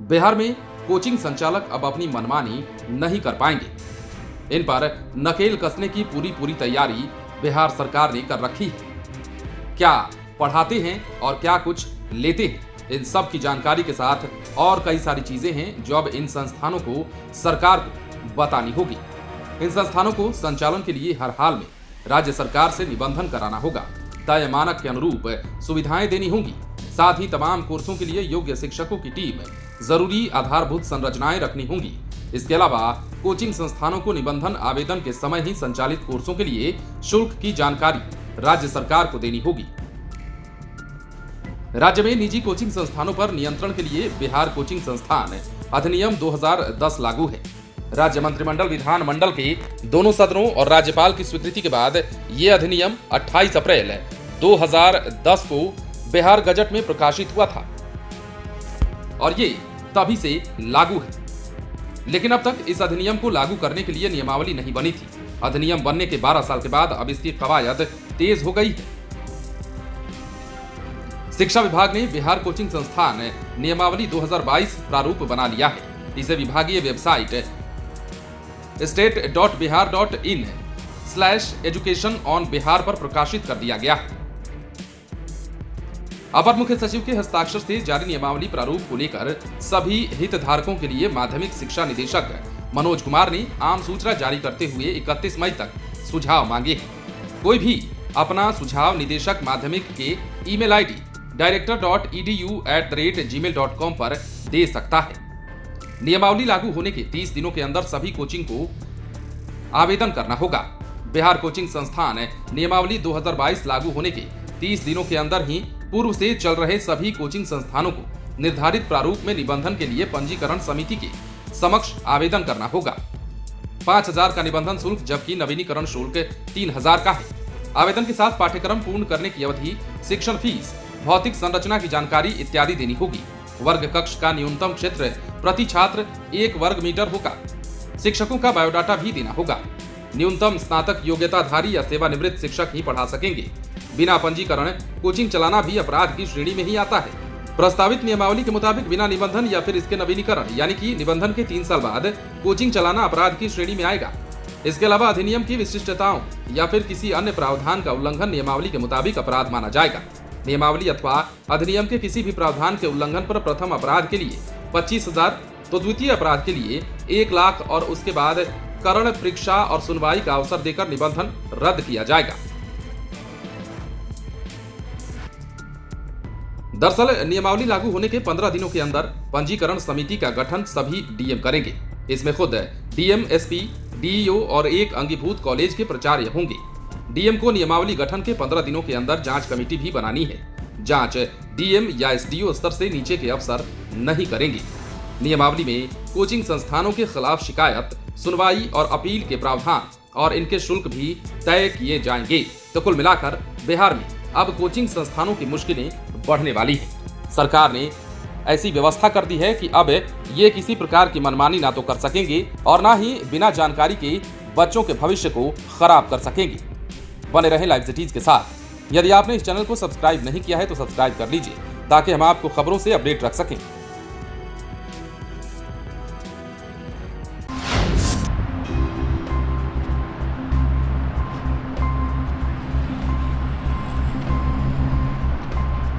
बिहार में कोचिंग संचालक अब अपनी मनमानी नहीं कर पाएंगे। इन पर नकेल कसने की पूरी तैयारी बिहार सरकार ने कर रखी है। क्या पढ़ाते हैं और क्या कुछ लेते हैं, इन सब की जानकारी के साथ और कई सारी चीजें हैं जो अब इन संस्थानों को सरकार को बतानी होगी। इन संस्थानों को संचालन के लिए हर हाल में राज्य सरकार से निबंधन कराना होगा, तय मानक के अनुरूप सुविधाएं देनी होंगी। साथ ही तमाम कोर्सों के लिए योग्य शिक्षकों की टीम, जरूरी आधारभूत संरचनाएं रखनी होंगी। इसके अलावा कोचिंग संस्थानों को निबंधन आवेदन के समय ही संचालित कोर्सों के लिए शुल्क की जानकारी राज्य सरकार को देनी होगी। राज्य में निजी कोचिंग संस्थानों पर नियंत्रण के लिए बिहार कोचिंग संस्थान अधिनियम 2010 लागू है। राज्य मंत्रिमंडल विधानमंडल के दोनों सदनों और राज्यपाल की स्वीकृति के बाद ये अधिनियम 28 अप्रैल 2010 को बिहार गजट में प्रकाशित हुआ था और ये तभी से लागू है। लेकिन अब तक इस अधिनियम को लागू करने के लिए नियमावली नहीं बनी थी। अधिनियम बनने के 12 साल के बाद अब इसकी कवायद तेज हो गई है। शिक्षा विभाग ने बिहार कोचिंग संस्थान नियमावली 2022 प्रारूप बना लिया है। इसे विभागीय वेबसाइट state.bihar.in/education on बिहार पर प्रकाशित कर दिया गया है। अपर मुख्य सचिव के हस्ताक्षर से जारी नियमावली प्रारूप को लेकर सभी हितधारकों के लिए माध्यमिक शिक्षा निदेशक मनोज कुमार ने आम सूचना जारी करते हुए 31 मई तक सुझाव मांगे हैं। कोई भी अपना सुझाव निदेशक माध्यमिक के ईमेल आईडी director.edu@gmail.com पर दे सकता है। नियमावली लागू होने के 30 दिनों के अंदर सभी कोचिंग को आवेदन करना होगा। बिहार कोचिंग संस्थान नियमावली 2022 लागू होने के 30 दिनों के अंदर ही पूर्व से चल रहे सभी कोचिंग संस्थानों को निर्धारित प्रारूप में निबंधन के लिए पंजीकरण समिति के समक्ष आवेदन करना होगा। 5000 का निबंधन शुल्क जबकि नवीनीकरण शुल्क 3000 का है। आवेदन के साथ पाठ्यक्रम पूर्ण करने की अवधि, शिक्षण फीस, भौतिक संरचना की जानकारी इत्यादि देनी होगी। वर्ग कक्ष का न्यूनतम क्षेत्र प्रति छात्र 1 वर्ग मीटर होगा। शिक्षकों का बायोडाटा भी देना होगा। न्यूनतम स्नातक योग्यताधारी या सेवानिवृत्त शिक्षक ही पढ़ा सकेंगे। बिना पंजीकरण कोचिंग चलाना भी अपराध की श्रेणी में ही आता है। प्रस्तावित नियमावली के मुताबिक बिना निबंधन या फिर इसके नवीनीकरण यानी कि निबंधन के 3 साल बाद कोचिंग चलाना अपराध की श्रेणी में आएगा। इसके अलावा अधिनियम की विशिष्टताओं या फिर किसी अन्य प्रावधान का उल्लंघन नियमावली के मुताबिक अपराध माना जाएगा। नियमावली अथवा अधिनियम के किसी भी प्रावधान के उल्लंघन पर प्रथम अपराध के लिए 25,000 तो द्वितीय अपराध के लिए 1 लाख और उसके बाद करण परीक्षा और सुनवाई का अवसर देकर निबंधन रद्द किया जाएगा। दरअसल नियमावली लागू होने के 15 दिनों के अंदर पंजीकरण समिति का गठन सभी डीएम करेंगे। इसमें खुद डीएम, एसपी, डीईओ और एक अंगीभूत कॉलेज के प्राचार्य होंगे। डीएम को नियमावली गठन के 15 दिनों के अंदर जांच कमेटी भी बनानी है। जांच डीएम या एसडीओ स्तर से नीचे के अफसर नहीं करेंगे। नियमावली में कोचिंग संस्थानों के खिलाफ शिकायत, सुनवाई और अपील के प्रावधान और इनके शुल्क भी तय किए जाएंगे। तो कुल मिलाकर बिहार में अब कोचिंग संस्थानों की मुश्किलें बढ़ने वाली है। सरकार ने ऐसी व्यवस्था कर दी है कि अब ये किसी प्रकार की मनमानी ना तो कर सकेंगे और ना ही बिना जानकारी के बच्चों के भविष्य को खराब कर सकेंगे। बने रहें लाइव सिटीज के साथ। यदि आपने इस चैनल को सब्सक्राइब नहीं किया है तो सब्सक्राइब कर लीजिए ताकि हम आपको खबरों से अपडेट रख सकें।